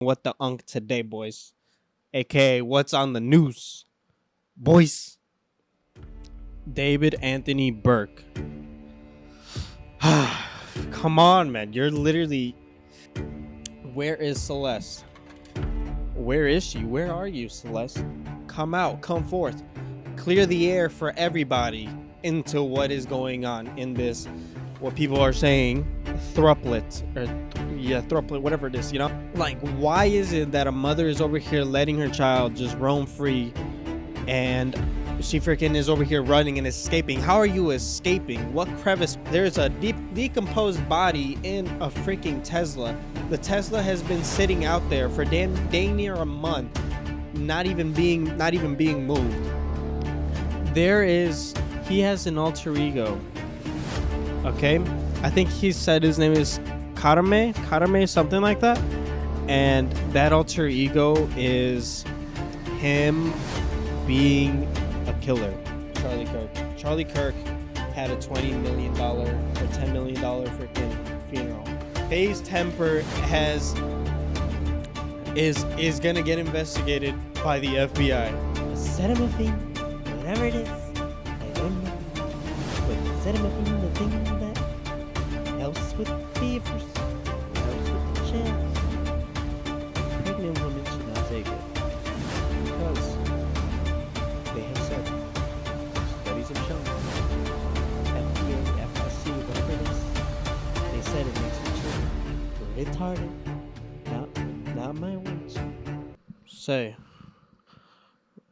What the unk today, boys? AKA what's on the news, boys? David Anthony Burke. Come on, man. You're literally. Where is Celeste? Where is she? Where are you, Celeste? Come out. Come forth. Clear the air for everybody into what is going on in this, what people are saying, thruplet, whatever it is, Like, why is it that a mother is over here letting her child just roam free and she freaking is over here running and escaping? How are you escaping? What crevice? There's a decomposed body in a freaking Tesla. The Tesla has been sitting out there for dang near a month, not even being moved. He has an alter ego. Okay, I think he said his name is Karame, something like that. And that alter ego is him being a killer. Charlie Kirk had a $20 million or $10 million freaking funeral. Faye's temper is gonna get investigated by the FBI. Acetaminophen, whatever it is, I don't know. But acetaminophen, the thing that helps with fevers, helps with the chills. Pregnant women should not take it because they have said, studies have shown, FDA, FSC, whatever it is, they said it makes the children retarded. Not my words. Say,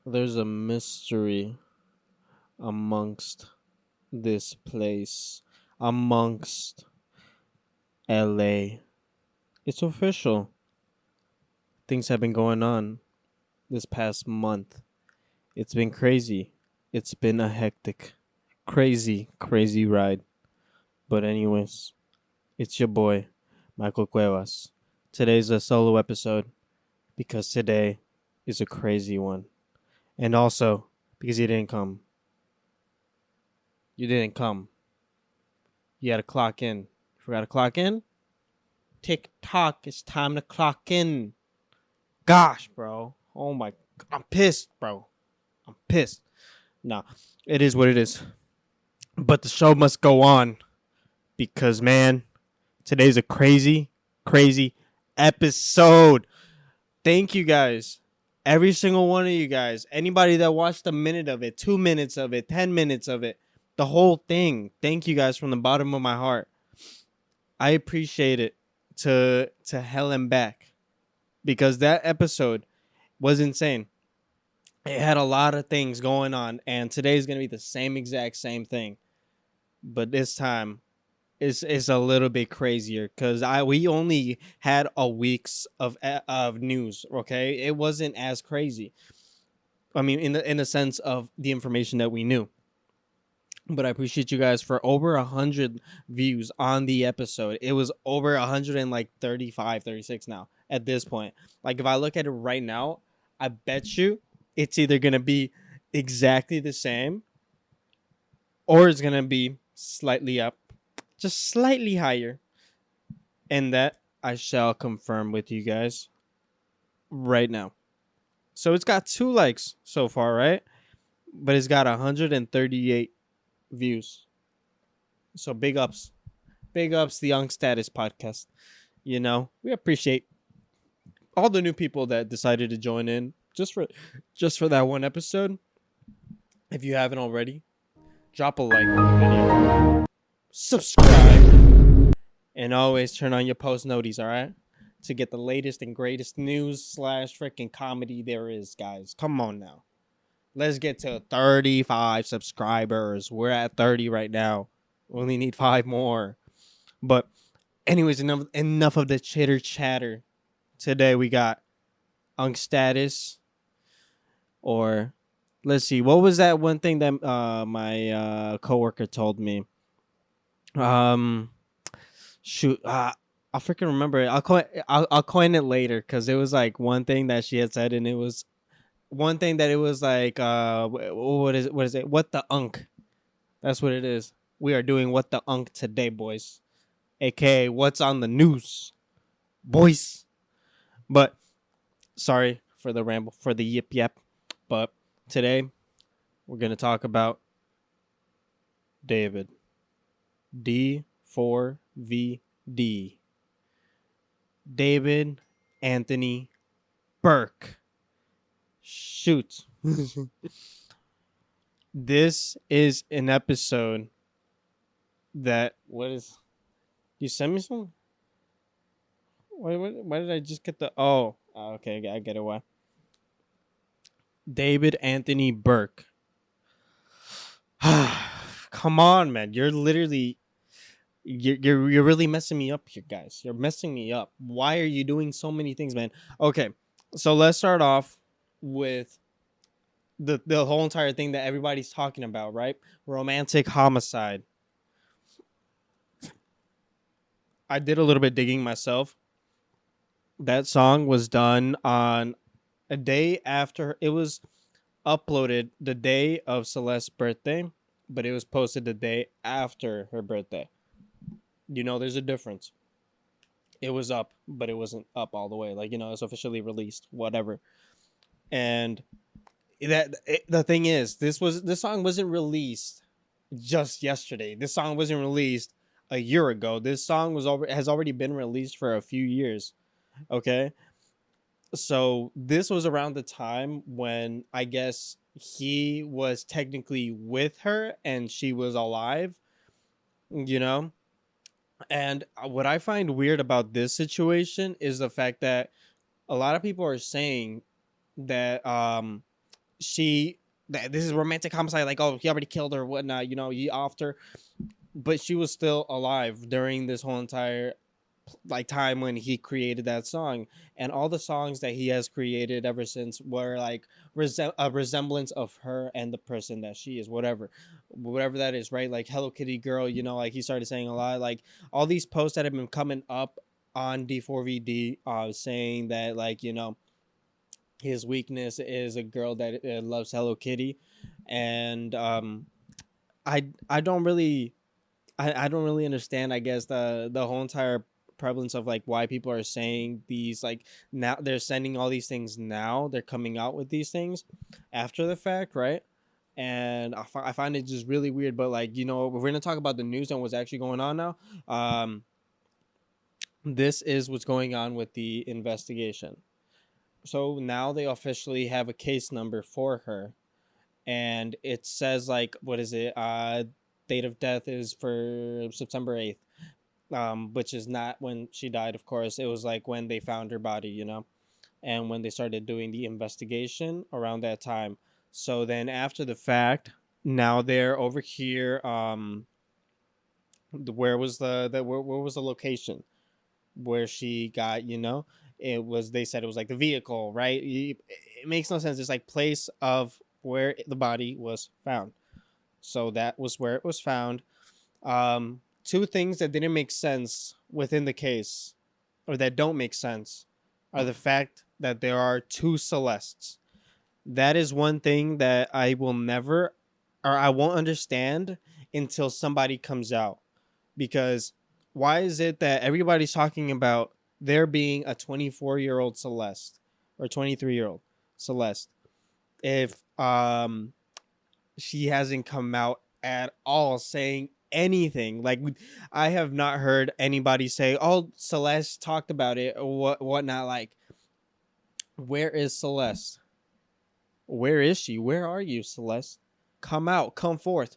there's a mystery amongst this place, amongst LA. It's official. Things have been going on this past month. It's been crazy. It's been a hectic, crazy ride. But anyways, it's your boy, Michael Cuevas. Today's a solo episode because today is a crazy one. And also because you didn't come. You had to clock in. Forgot to clock in? Tick-tock, it's time to clock in. Gosh, bro. Oh my, I'm pissed, bro. I'm pissed. Nah, it is what it is. But the show must go on because, man, today's a crazy episode. Thank you guys. Every single one of you guys. Anybody that watched a minute of it, 2 minutes of it, 10 minutes of it, the whole thing. Thank you guys from the bottom of my heart. I appreciate it to hell and back because that episode was insane. It had a lot of things going on, and today's going to be the same thing. But this time is a little bit crazier because we only had a week's of news. Okay, it wasn't as crazy. I mean, in the sense of the information that we knew. But I appreciate you guys for over 100 views on the episode. It was over 135, 36 now at this point. Like, if I look at it right now, I bet you it's either gonna be exactly the same or it's gonna be slightly up. Just slightly higher. And that I shall confirm with you guys right now. So it's got 2 likes so far, right? But it's got 138 views. So big ups. Big ups the Young Status podcast. We appreciate all the new people that decided to join in just for that one episode. If you haven't already, drop a like on the video. Subscribe and always turn on your post noties, all right, to get the latest and greatest news / freaking comedy there is, guys. Come on now, let's get to 35 subscribers. We're at 30 right now. We only need 5 more. But anyways, enough of the chitter chatter. Today we got Unk Status, or let's see, what was that one thing that my coworker told me? Shoot, I freaking remember it. I'll coin it later because it was like one thing that she had said, and it was one thing that it was like, what is it? What the unk? That's what it is. We are doing what the unk today, boys. AKA what's on the news, boys. But Sorry for the ramble, for the yip yap, but today we're gonna talk about David. D4VD. David Anthony Burke. Shoot. This is an episode that what is you send me some? Why did I just get the okay, I get it why. David Anthony Burke. Come on, man. You're really messing me up here, guys. You're messing me up. Why are you doing so many things, man? Okay. So let's start off with the whole entire thing that everybody's talking about, right? Romantic homicide. I did a little bit digging myself. That song was done on a day after it was uploaded the day of Celeste's birthday, but it was posted the day after her birthday. You know, there's a difference. It was up, but it wasn't up all the way. Like, you know, it's officially released, whatever. And the thing is, this song wasn't released just yesterday. This song wasn't released a year ago. This song has already been released for a few years. Okay? So this was around the time when I guess he was technically with her and she was alive, you know? And what I find weird about this situation is the fact that a lot of people are saying that she that this is romantic homicide, like, oh, he already killed her, whatnot, you know, he offed her, but she was still alive during this whole entire like time when he created that song. And all the songs that he has created ever since were like a resemblance of her and the person that she is, whatever that is, right? Like Hello Kitty girl, you know, like he started saying a lot, like all these posts that have been coming up on D4VD saying that, like, you know, his weakness is a girl that loves Hello Kitty. And I don't really I don't really understand, I guess, the whole entire prevalence of like why people are saying these, like, now they're sending all these things, now they're coming out with these things after the fact, right? And I find it just really weird. But, like, you know, we're gonna talk about the news and what's actually going on now. This is what's going on with the investigation. So now they officially have a case number for her, and it says, like, what is it, date of death is for September 8th, which is not when she died, of course. It was like when they found her body, you know, and when they started doing the investigation around that time. So then after the fact, now they're over here. Where was where was the location where she got, you know, it was, they said it was like the vehicle, right? It makes no sense. It's like place of where the body was found. So that was where it was found. Two things that didn't make sense within the case, or that don't make sense, are the fact that there are two Celestes. That is one thing that I will never, or I won't understand until somebody comes out. Because why is it that everybody's talking about there being a 24-year-old Celeste or 23-year-old Celeste if she hasn't come out at all saying anything? Like, I have not heard anybody say, "Oh, Celeste talked about it," or whatnot. Like, where is Celeste? Where is she? Where are you, Celeste? Come out, come forth,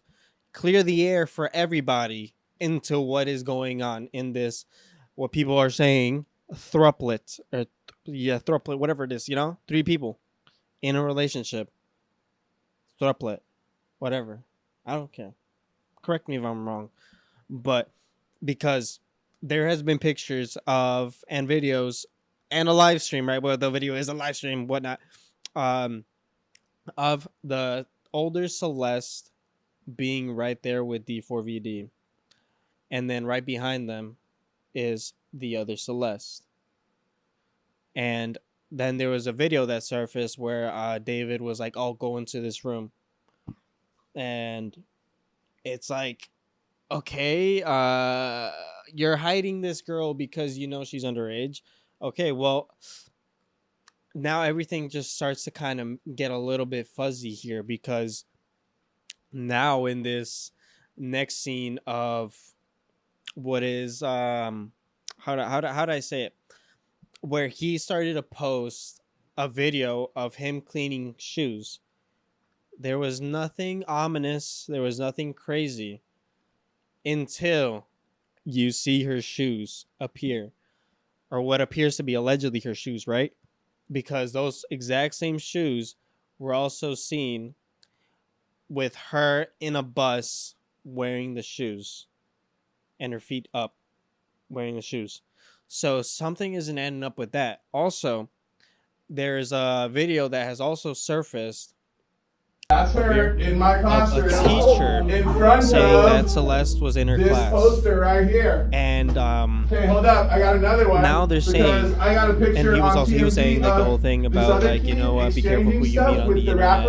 clear the air for everybody into what is going on in this, what people are saying, thruplets, or yeah, thruplets, whatever it is, you know, three people in a relationship, thruplet, whatever. I don't care. Correct me if I'm wrong, but because there has been pictures of and videos and a live stream, right? Well, the video is a live stream, whatnot, um, of the older Celeste being right there with D4VD, and then right behind them is the other Celeste. And then there was a video that surfaced where David was like, "Oh, go into this room," and it's like, okay, you're hiding this girl because you know she's underage. Okay, well, now everything just starts to kind of get a little bit fuzzy here, because now in this next scene of what is how do I say it, where he started to post a video of him cleaning shoes, there was nothing ominous, there was nothing crazy until you see her shoes appear, or what appears to be allegedly her shoes, right? Because those exact same shoes were also seen with her in a bus wearing the shoes, and her feet up wearing the shoes. So something isn't adding up with that. Also, there's a video that has also surfaced. That's her in my classroom. Of a teacher in front saying of that Celeste was in her this class. poster right here. And okay, hold up, I got another one. Now they're saying, I got a picture and he was on also he was saying like the whole thing about like, you know, be careful who you meet on the internet.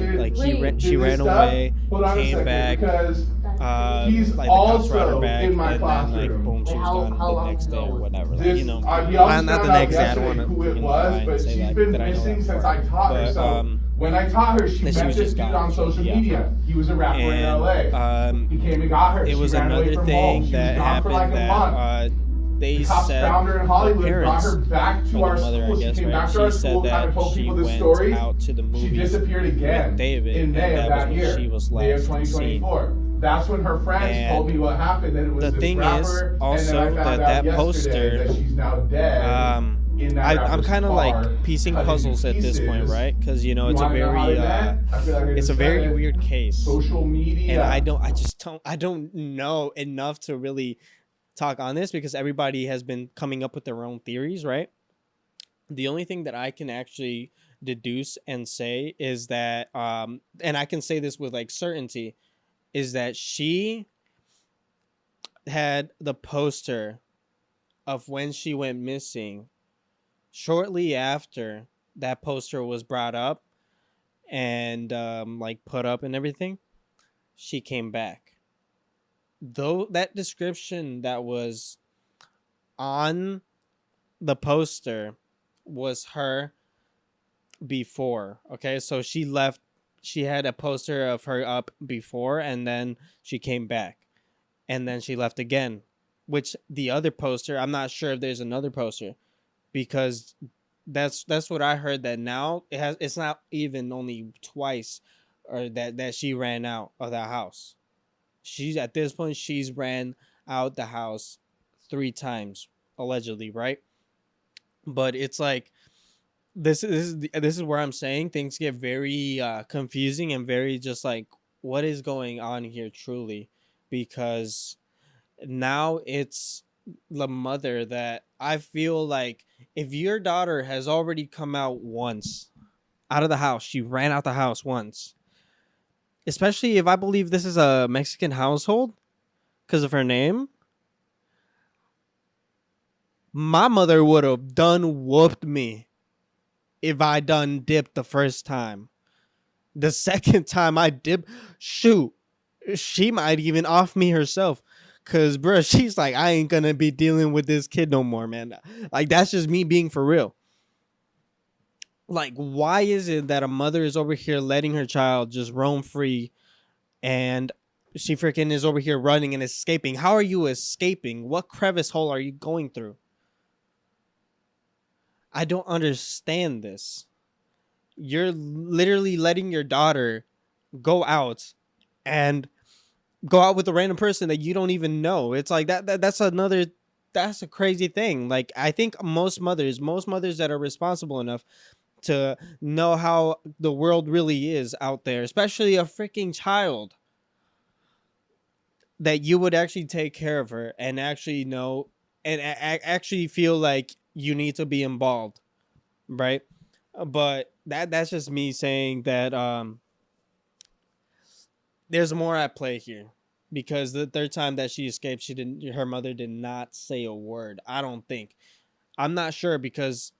And like she ran away, came back. Like the cops brought her back, and then like boom, she was gone the next day or whatever. Like, you know, not the next day. I don't want to lie and say that I know that part. But when I taught her, she met this dude on social media. He was a rapper in LA. He came and got her. It was another thing that happened that they said the parents, or the mother, I guess, right? She said that she went out to the movies with David, and that was when she was last seen. That's when her friends told me what happened. And it was the thing is also that poster. That she's now dead. I'm kind of like piecing puzzles at this point, right? Because you know it's a very it's a very weird case. Social media, and I don't know enough to really talk on this, because everybody has been coming up with their own theories, right? The only thing that I can actually deduce and say is that and I can say this with like certainty, is that she had the poster of when she went missing. Shortly after that poster was brought up and like put up and everything, she came back. Though that description that was on the poster was her before. Okay, so she left. She had a poster of her up before, and then she came back, and then she left again. Which the other poster, I'm not sure if there's another poster, because that's what I heard, that now it's not even only twice, or that she ran out of the house. She's at this point she's ran out the house 3 times allegedly, right? But it's like this is where I'm saying things get very confusing and very just like, what is going on here truly? Because now it's the mother that I feel like, if your daughter has already come out once out of the house, she ran out the house once, especially if I believe this is a Mexican household because of her name, my mother would have done whooped me if I done dipped the first time. The second time I dip, shoot, she might even off me herself. Cause bro, she's like, I ain't gonna be dealing with this kid no more, man. Like, that's just me being for real. Like, why is it that a mother is over here letting her child just roam free, and she freaking is over here running and escaping? How are you escaping? What crevice hole are you going through? I don't understand this. You're literally letting your daughter go out and go out with a random person that you don't even know. It's like that's a crazy thing. Like, I think most mothers that are responsible enough to know how the world really is out there, especially a freaking child, that you would actually take care of her and actually know and actually feel like you need to be involved, right? But that's just me saying that there's more at play here, because the third time that she escaped, her mother did not say a word. I don't think. I'm not sure, because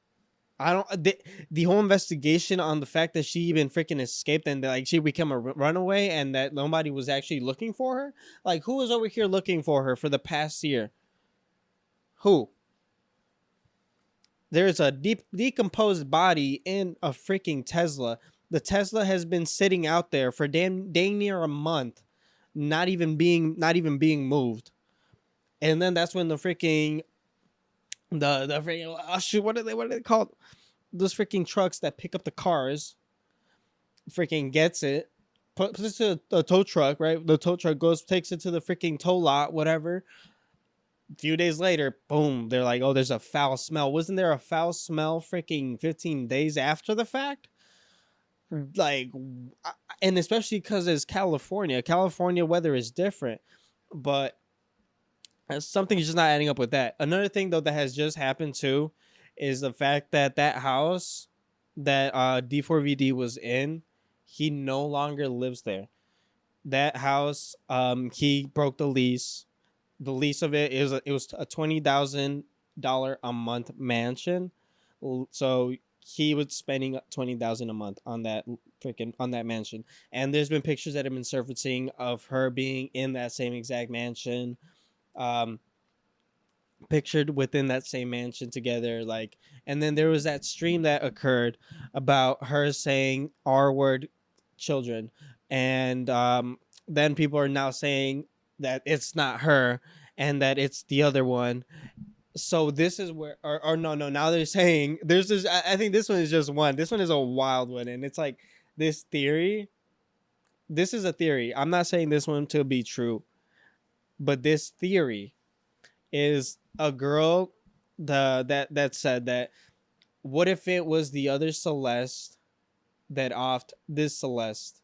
the whole investigation on the fact that she even freaking escaped and that, like, she became a runaway and that nobody was actually looking for her. Like, who was over here looking for her for the past year? Who? there's a decomposed body in a freaking Tesla. The Tesla has been sitting out there for dang near a month, not even being moved. And then that's when the freaking the freaking, oh shoot, what are they called? Those freaking trucks that pick up the cars freaking gets it, puts it to a tow truck, right? The tow truck goes, takes it to the freaking tow lot, whatever. A few days later, boom, they're like, oh, there's a foul smell. Wasn't there a foul smell freaking 15 days after the fact? Like, and especially because it's California. California weather is different, but something's just not adding up with that. Another thing, though, that has just happened, too, is the fact that that house that D4VD was in, he no longer lives there. That house, he broke the lease. The lease of it is it was a $20,000 a month mansion, so he was spending $20,000 a month on that mansion. And there's been pictures that have been surfacing of her being in that same exact mansion, pictured within that same mansion together. Like, and then there was that stream that occurred about her saying R-word children, and then people are now saying that it's not her and that it's the other one. So this is where, or no, now they're saying there's this. I think this one is just one. This one is a wild one, and it's like this theory. This is a theory. I'm not saying this one to be true, but this theory is a girl that said that, what if it was the other Celeste that offed this Celeste,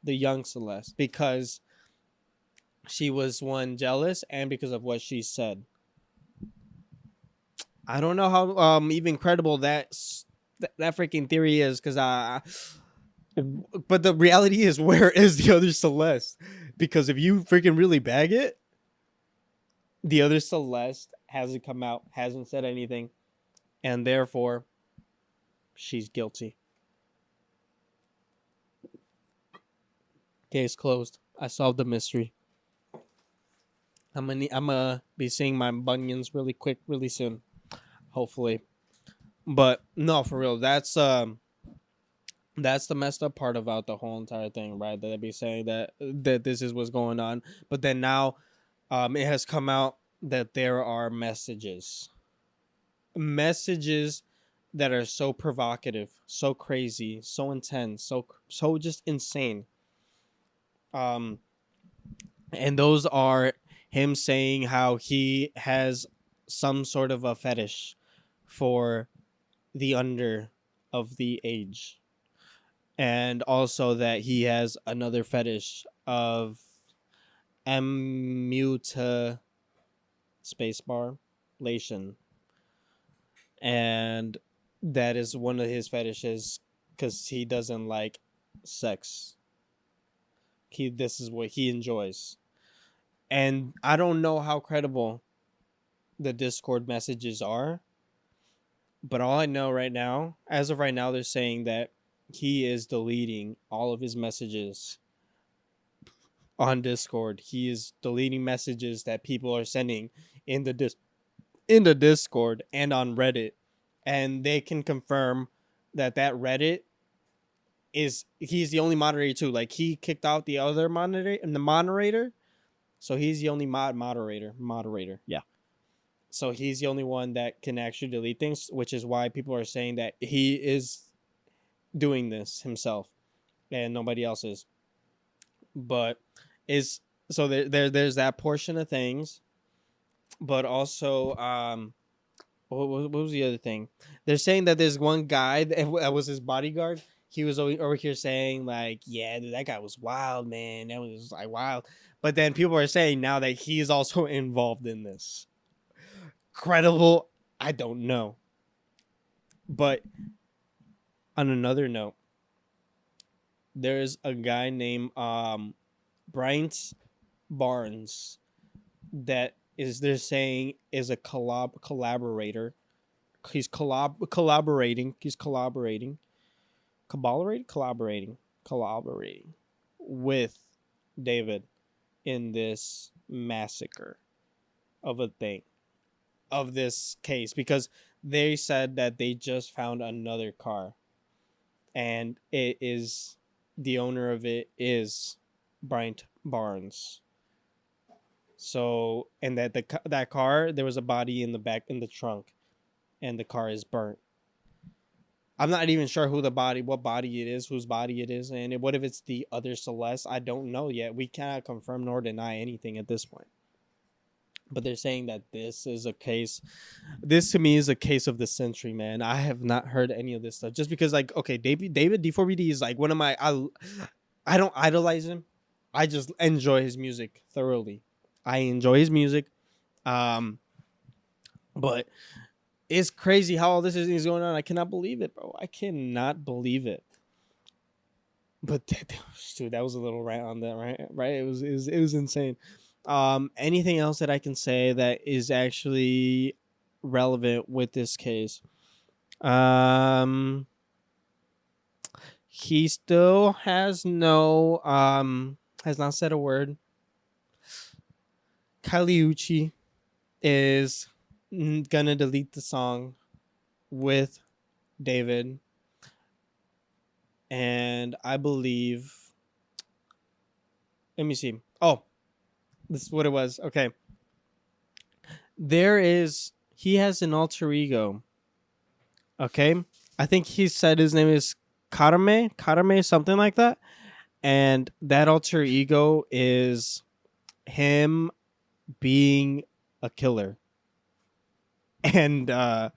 the young Celeste, because she was, one, jealous, and because of what she said. I don't know how even credible that freaking theory is, because but the reality is, where is the other Celeste? Because if you freaking really bag it, the other Celeste hasn't come out, hasn't said anything, and therefore she's guilty. Case closed. I solved the mystery. I'm gonna be seeing my bunions really quick, really soon, hopefully. But no, for real, that's the messed up part about the whole entire thing, right? That they be saying that this is what's going on, but then now, it has come out that there are messages that are so provocative, so crazy, so intense, so just insane. And those are him saying how he has some sort of a fetish for the under of the age, and also that he has another fetish of mutilation, and that is one of his fetishes because he doesn't like sex. This is what he enjoys. And I don't know how credible the Discord messages are, but all I know right now, as of right now, they're saying that he is deleting all of his messages on Discord. He is deleting messages that people are sending in the Discord and on Reddit, and they can confirm that Reddit is, he's the only moderator too. Like, he kicked out the other moderator, so he's the only moderator. Yeah. So he's the only one that can actually delete things, which is why people are saying that he is doing this himself and nobody else is. But is so there's that portion of things, but also what was the other thing? They're saying that there's one guy that was his bodyguard. He was over here saying like, yeah, dude, that guy was wild, man. That was like wild. But then people are saying now that he's also involved in this. Credible? I don't know. But on another note, there's a guy named Bryant Barnes that they're saying is a collaborator. He's collaborating with David in this massacre of this case, because they said that they just found another car, and the owner of it is Bryant Barnes. So, and that car, there was a body in the back in the trunk, and the car is burnt. I'm not even sure what body it is, whose body it is, and what if it's the other Celeste? I don't know yet. We cannot confirm nor deny anything at this point. But they're saying that this is a case. This to me is a case of the century, man. I have not heard any of this stuff just because, like, okay, David D4VD is like one of my. I don't idolize him. I just enjoy his music thoroughly. I enjoy his music, but it's crazy how all this is going on. I cannot believe it, bro. I cannot believe it. But dude, that was a little rant on that, right? Right? It was insane. Anything else that I can say that is actually relevant with this case? He still has not said a word. Kylie Uchi is gonna delete the song with David, and I believe, let me see. Oh, this is what it was. Okay. He has an alter ego. Okay. I think he said his name is Karame, something like that. And that alter ego is him being a killer. And bro,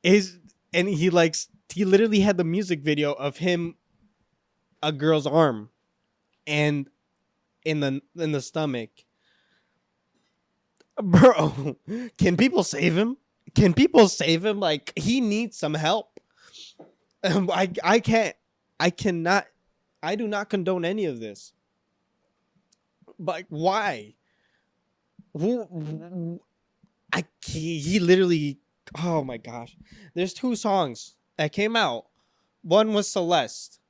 he literally had the music video of him, a girl's arm, and in the stomach. Bro, can people save him? Can people save him? Like, he needs some help. I can't. I cannot. I do not condone any of this. But why? He literally. Oh my gosh! There's 2 songs that came out. One was Celeste.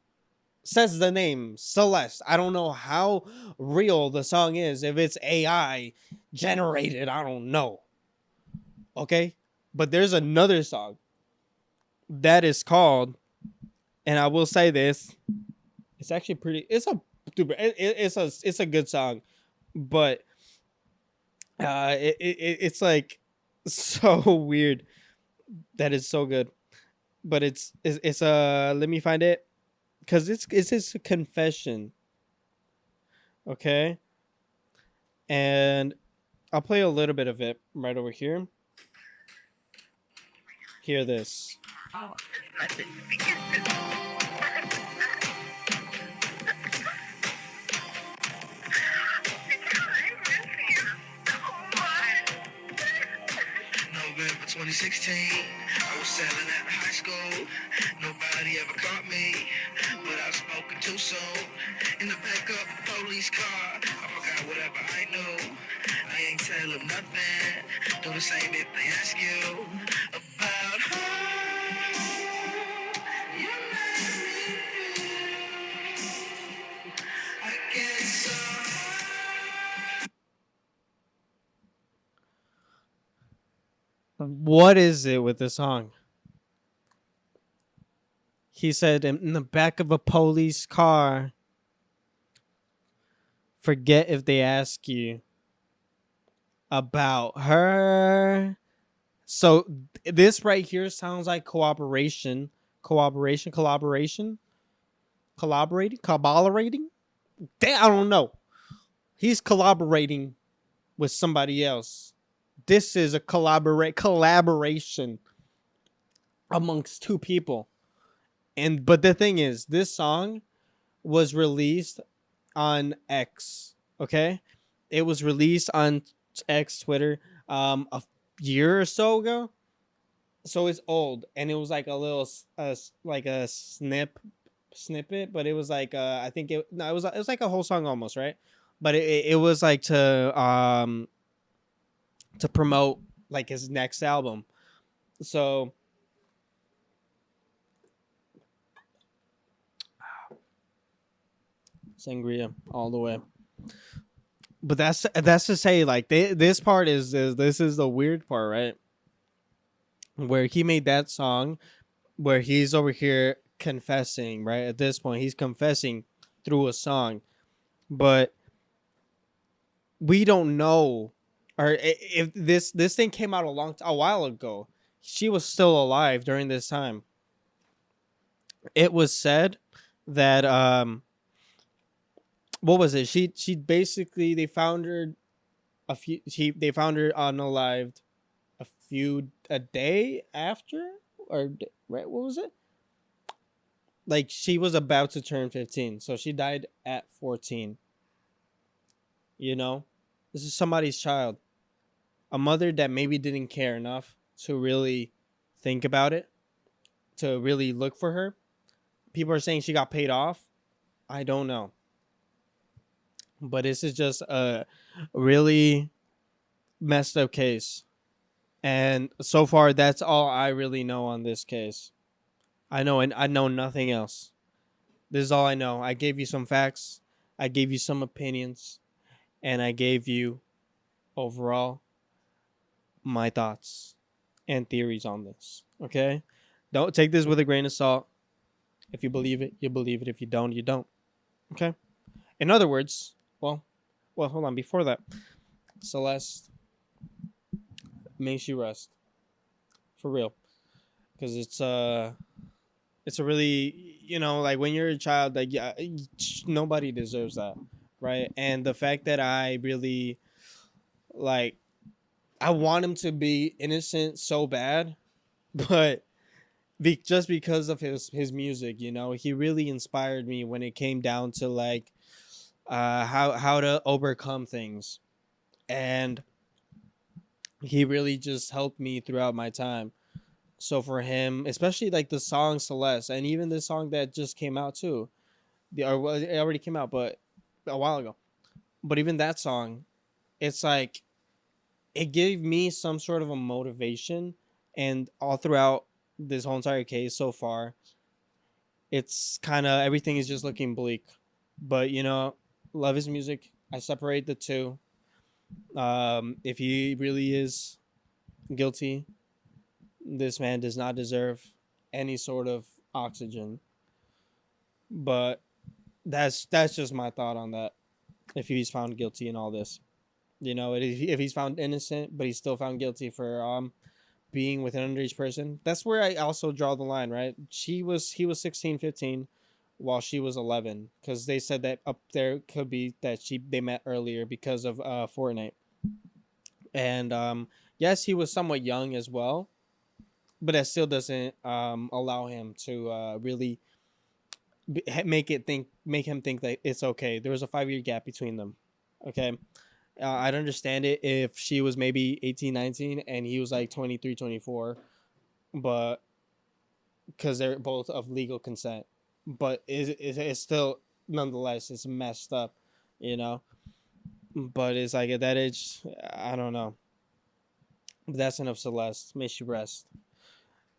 Says the name Celeste. I don't know how real the song is. If it's AI generated, I don't know. Okay, but there's another song that is called, and I will say this, it's actually pretty. It's a good song, but it's like so weird that it's so good. But it's let me find it, because it's his confession. Okay, and I'll play a little bit of it right over here. Hear this. Oh, November 2016, I was selling at the high school. Nobody ever caught me, but I was smoking too soon. In the back of a police car, I forgot whatever I knew. I ain't tell them nothing. Do the same if they ask you about how you made me feel. I get so. What is it with the song? He said, in the back of a police car, forget if they ask you about her. So this right here sounds like collaborating. Damn, I don't know. He's collaborating with somebody else. This is a collaboration amongst 2 people. But the thing is, this song was released on X. Okay, it was released on X, Twitter, a year or so ago. So it's old, and it was like a little like a snippet, but it was like I think it was like a whole song almost, right? But it was like to promote like his next album. So sangria all the way. But that's to say, like, this part is this is the weird part, right? Where he made that song, where he's over here confessing, right? At this point, he's confessing through a song, but we don't know, or if this thing came out a while ago. She was still alive during this time. It was said that what was it? She basically they found her they found her unalived a day after, or right, what was it? Like, she was about to turn 15, so she died at 14. You know, this is somebody's child, a mother that maybe didn't care enough to really think about it, to really look for her. People are saying she got paid off. I don't know, but this is just a really messed up case. And so far, that's all I really know on this case. I know nothing else. This is all I know. I gave you some facts, I gave you some opinions, and I gave you overall my thoughts and theories on this. Okay? Don't take this with a grain of salt. If you believe it, you believe it. If you don't, you don't. Okay? In other words, well, hold on. Before that, Celeste, may she rest. For real. Because it's a really, like, when you're a child, like, yeah, nobody deserves that, right? And the fact that I really, like, I want him to be innocent so bad, but just because of his music, he really inspired me when it came down to, like, how to overcome things. And he really just helped me throughout my time. So for him, especially, like, the song Celeste, and even this song that just came out too, it already came out, but a while ago. But even that song, it's like, it gave me some sort of a motivation. And all throughout this whole entire case so far, it's kind of, everything is just looking bleak. But, love his music. I separate the two. If he really is guilty, this man does not deserve any sort of oxygen. But that's just my thought on that. If he's found guilty in all this, if he's found innocent but he's still found guilty for being with an underage person, that's where I also draw the line, right? He was 16, 15, while she was 11, because they said that up there could be that they met earlier because of Fortnite. And yes, he was somewhat young as well, but that still doesn't allow him to really make him think that it's okay. There was a 5-year gap between them. Okay. I'd understand it if she was maybe 18, 19 and he was like 23, 24, but because they're both of legal consent. But it's still, nonetheless, it's messed up, But it's like, at that age, I don't know. But that's enough Celeste. May she rest.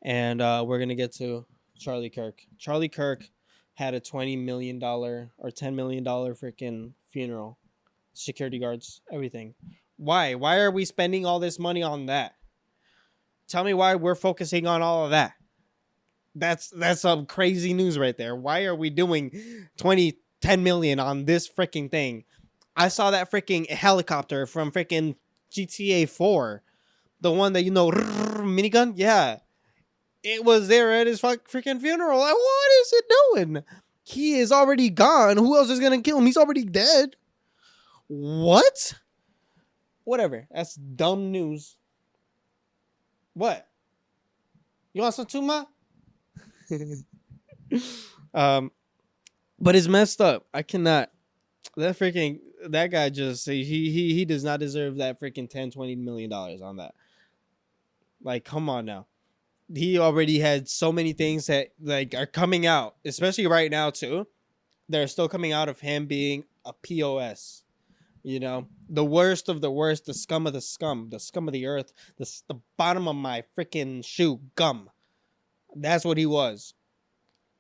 And we're going to get to Charlie Kirk. Charlie Kirk had a $20 million or $10 million freaking funeral. Security guards, everything. Why? Why are we spending all this money on that? Tell me why we're focusing on all of that. That's some crazy news right there. Why are we doing 10 million on this freaking thing? I saw that freaking helicopter from freaking GTA 4. The one that, minigun? Yeah. It was there at his freaking funeral. Like, what is it doing? He is already gone. Who else is going to kill him? He's already dead. What? Whatever. That's dumb news. What? You want some tuma? But it's messed up. I cannot. That guy just, he does not deserve that freaking $10-20 million on that. Like, come on now. He already had so many things that, like, are coming out, especially right now too. They're still coming out of him being a POS. The worst of the worst, the scum of the scum of the earth, the bottom of my freaking shoe gum. That's what he was.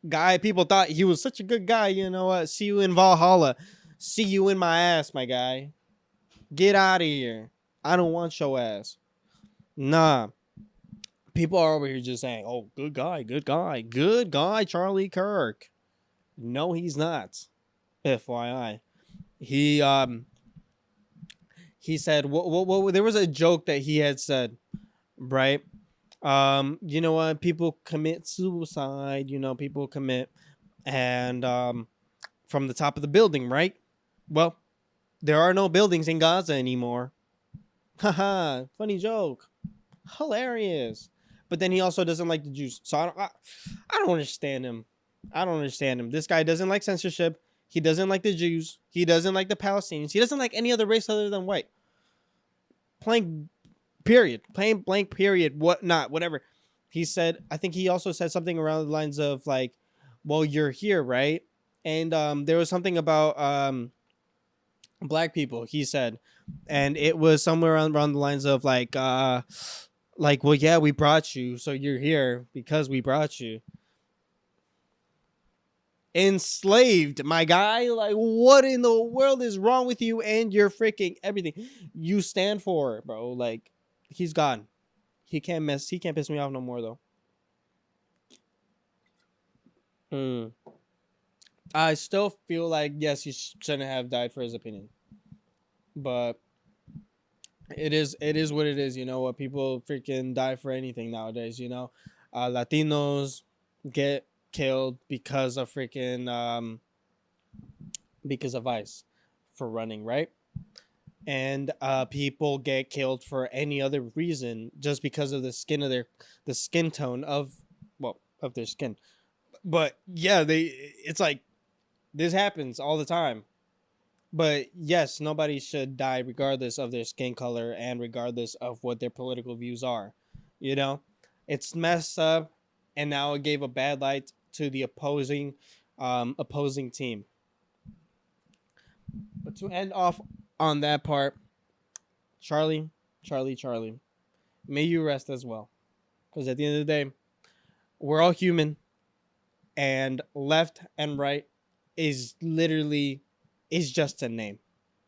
Guy, people thought he was such a good guy. You know what? See you in Valhalla. See you in my ass, my guy. Get out of here. I don't want your ass. Nah. People are over here just saying, oh, good guy, good guy, good guy, Charlie Kirk. No, he's not. FYI. He said what there was a joke that he had said, right? You know what? People commit suicide, people commit and from the top of the building, right? Well, there are no buildings in Gaza anymore. Haha, funny joke. Hilarious. But then he also doesn't like the Jews. So I don't understand him. I don't understand him. This guy doesn't like censorship. He doesn't like the Jews. He doesn't like the Palestinians. He doesn't like any other race other than white. Plain period. Plain blank period. Whatever. He said, I think he also said something around the lines of like, well, you're here, right? And there was something about black people, he said. And it was somewhere around the lines of like, well, yeah, we brought you, so you're here because we brought you. Enslaved, my guy. Like, what in the world is wrong with you and your freaking everything you stand for, bro? Like, he's gone. He can't piss me off no more, though. I still feel like, yes, he shouldn't have died for his opinion. But it is what it is, what people freaking die for anything nowadays, Latinos get killed because of freaking because of ICE for running, right? And people get killed for any other reason just because of the skin tone of their skin. But yeah, it's like this happens all the time. But yes, nobody should die regardless of their skin color and regardless of what their political views are. It's messed up, and now it gave a bad light to the opposing team. But to end off on that part, Charlie, may you rest as well. Because at the end of the day, we're all human, and left and right is just a name.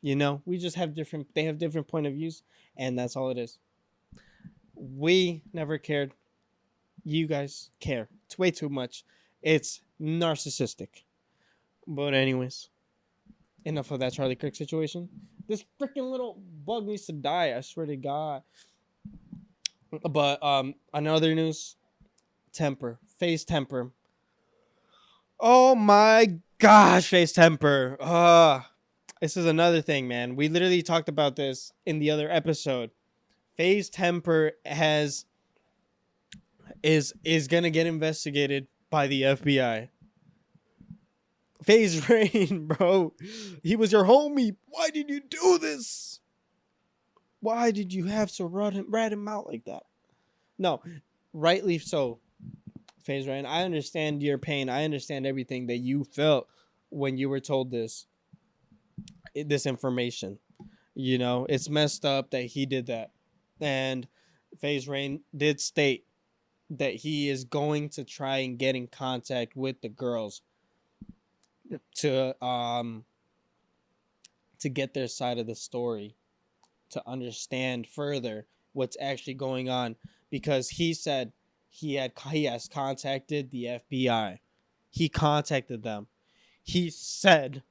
We just have they have different point of views, and that's all it is. We never cared. You guys care. It's way too much. It's narcissistic. But anyways, enough of that Charlie Kirk situation. This freaking little bug needs to die, I swear to God. But another news, FaZe Temper. Oh my gosh, FaZe Temper. This is another thing, man. We literally talked about this in the other episode. FaZe Temper is gonna get investigated by the FBI. FaZe Rain, bro. He was your homie. Why did you do this? Why did you have to rat him out like that? No, rightly so, FaZe Rain. I understand your pain. I understand everything that you felt when you were told this information. It's messed up that he did that. And FaZe Rain did state that he is going to try and get in contact with the girls to get their side of the story, to understand further what's actually going on, because he said he has contacted the FBI. He contacted them. He said,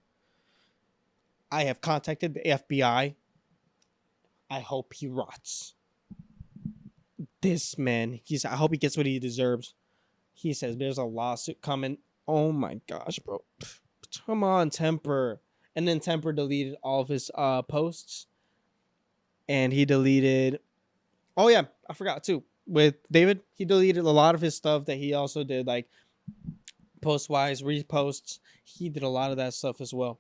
I have contacted the FBI. I hope he rots. This man, I hope he gets what he deserves. He says there's a lawsuit coming. Oh my gosh, bro. Come on, Temper. And then Temper deleted all of his posts. And he deleted... Oh yeah, I forgot too. With David, he deleted a lot of his stuff that he also did, like post-wise, reposts. He did a lot of that stuff as well.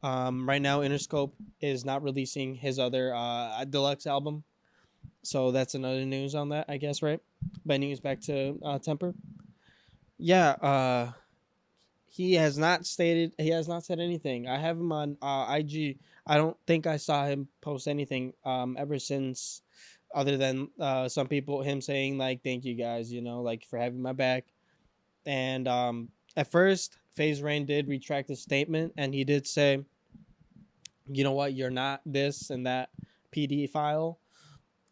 Right now, Interscope is not releasing his other deluxe album. So that's another news on that, I guess, right? But news back to Temper. Yeah, he has not said anything. I have him on IG. I don't think I saw him post anything ever since, other than some people, him saying like, thank you guys, like for having my back. And at first, FaZe Rain did retract his statement, and he did say you know what, you're not this and that PD file.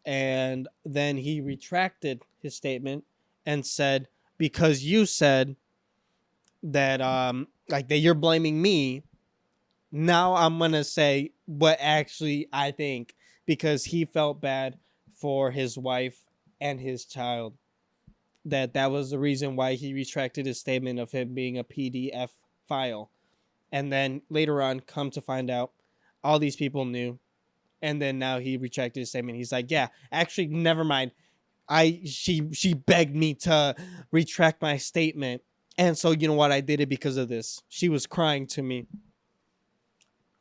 And then he retracted his statement and said, because you said that like that you're blaming me, now I'm gonna say what actually I think, because he felt bad for his wife and his child. That was the reason why he retracted his statement of him being a PDF file. And then later on, come to find out, all these people knew. And then now he retracted his statement. He's like, yeah, actually, never mind. She begged me to retract my statement. And so, you know what? I did it because of this. She was crying to me.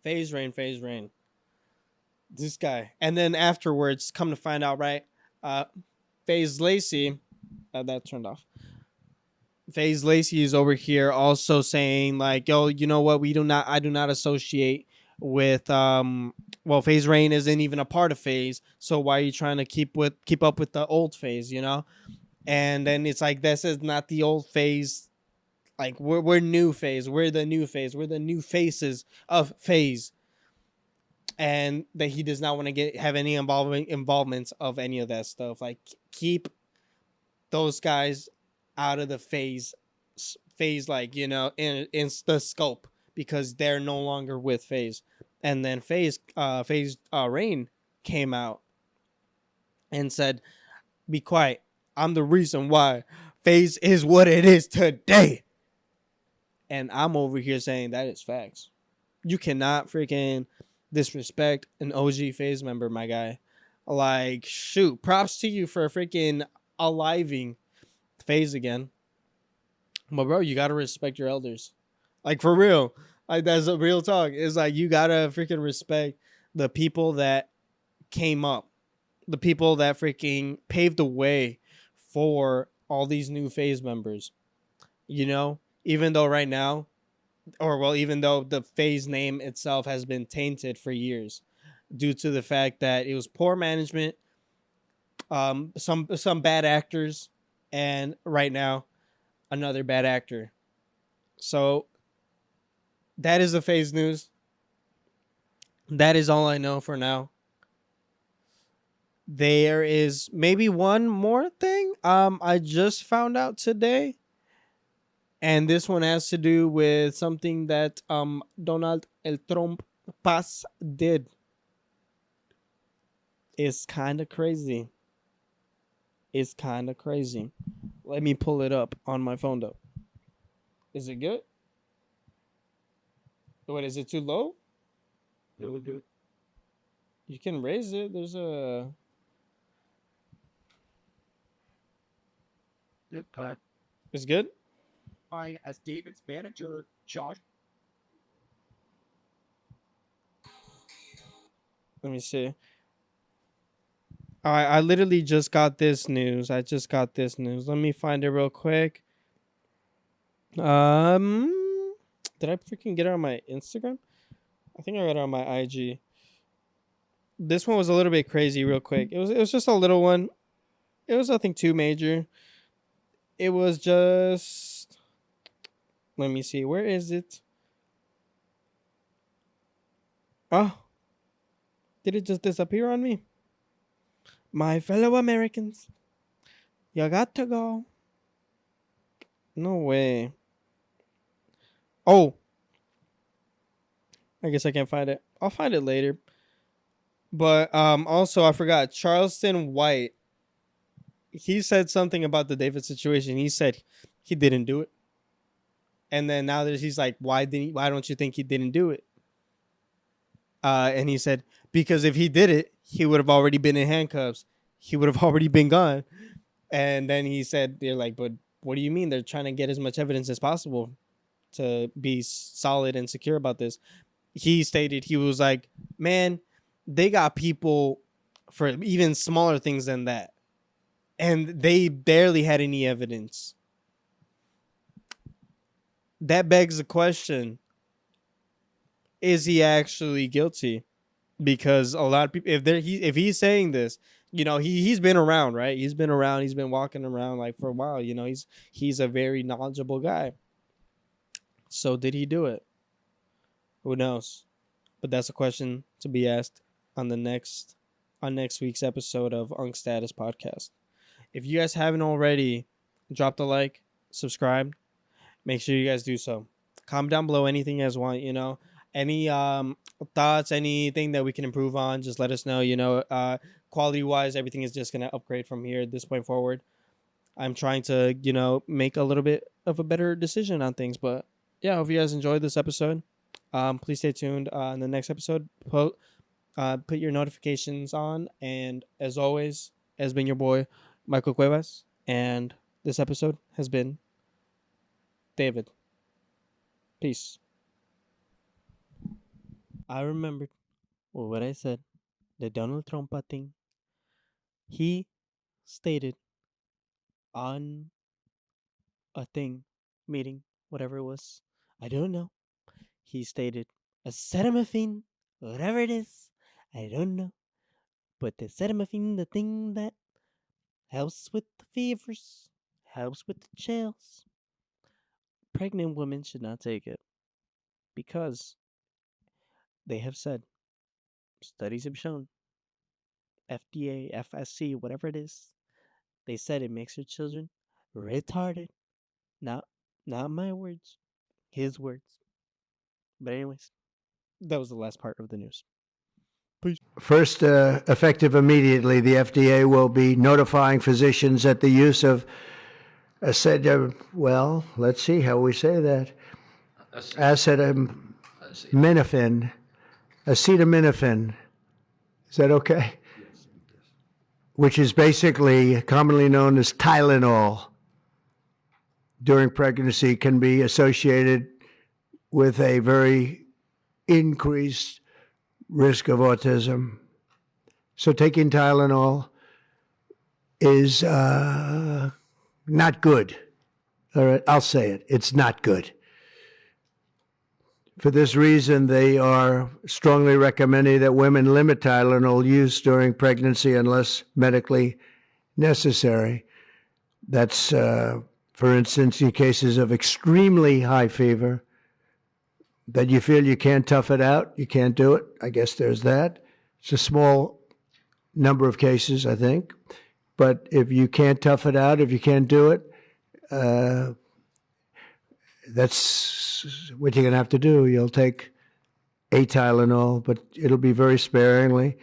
Phase rain. This guy. And then afterwards, come to find out, right? FaZe Lacey, that turned off. FaZe Lacey is over here also saying like, yo, you know what? I do not associate with well, FaZe Rain isn't even a part of FaZe, so why are you trying to keep up with the old FaZe, you know? And then it's like, this is not the old FaZe. Like, we're new FaZe. We're the new FaZe. We're the new faces of FaZe. And that he does not want to have any involvements of any of that stuff. Like, keep those guys out of the FaZe, like, you know, in the scope, because they're no longer with FaZe. And then FaZe Rain came out and said, be quiet. I'm the reason why FaZe is what it is today. And I'm over here saying that is facts. You cannot freaking disrespect an OG FaZe member, my guy. Like, shoot, props to you for freaking aliving FaZe again. But bro, you gotta respect your elders. Like, for real. Like, that's a real talk. It's like, you gotta freaking respect the people that came up, the people that freaking paved the way for all these new FaZe members. You know, even though right now, or well, even though the FaZe name itself has been tainted for years due to the fact that it was poor management, some bad actors, and right now another bad actor. So that is the FaZe news. That is all I know for now. There is maybe one more thing I just found out today. And this one has to do with something that Donald El Trump Paz did. It's kind of crazy. Let me pull it up on my phone though. Is it good? What, is it too low? Really good. You can raise it. There's a... It's good? I, as David's manager, Josh. Let me see. I literally just got this news. Let me find it real quick. Did I freaking get it on my Instagram? I think I got it on my IG. This one was a little bit crazy real quick. It was just a little one. It was nothing too major. It was just... Let me see. Where is it? Oh. Did it just disappear on me? My fellow Americans, you got to go. No way. Oh. I guess I can't find it. I'll find it later. But also I forgot, Charleston White. He said something about the David situation. He said he didn't do it. And then now he's like, why don't you think he didn't do it? And he said, because if he did it, he would have already been in handcuffs. He would have already been gone. And then he said, they're like, but what do you mean? They're trying to get as much evidence as possible to be solid and secure about this. He stated, he was like, man, they got people for even smaller things than that. And they barely had any evidence. That begs the question, is he actually guilty? Because a lot of people, if he's saying this, you know, he's been around, right? He's been around. He's been walking around like for a while. You know, he's a very knowledgeable guy. So did he do it? Who knows? but that's a question to be asked on next week's episode of Unk Status Podcast. If you guys haven't already, dropped a like, subscribe, make sure you guys do so. Comment down below anything you guys want, any thoughts, anything that we can improve on, just let us know. Quality wise, everything is just gonna upgrade from here at this point forward. I'm trying to make a little bit of a better decision on things, but yeah, I hope you guys enjoyed this episode. Please stay tuned in the next episode. Put your notifications on, and as always, has been your boy Michael Cuevas, and this episode has been David. Peace. I remembered what I said, the Donald Trump thing. He stated on a meeting, whatever it was, I don't know. He stated acetaminophen, whatever it is, I don't know. But the acetaminophen, the thing that helps with the fevers, helps with the chills. Pregnant women should not take it because they have said, studies have shown, FDA, FSC, whatever it is, they said it makes your children retarded. Not my words, his words. But anyways, that was the last part of the news. Peace. First, effective immediately, the FDA will be notifying physicians that the use of let's see how we say that. Acetaminophen. Is that okay? Yes. Which is basically commonly known as Tylenol during pregnancy, can be associated with a very increased risk of autism. So taking Tylenol is not good. All right, I'll say it. It's not good. For this reason, they are strongly recommending that women limit Tylenol use during pregnancy unless medically necessary. That's, for instance, in cases of extremely high fever, that you feel you can't tough it out, you can't do it. I guess there's that. It's a small number of cases, I think. But if you can't tough it out, if you can't do it, that's what you're going to have to do. You'll take a Tylenol, but it'll be very sparingly.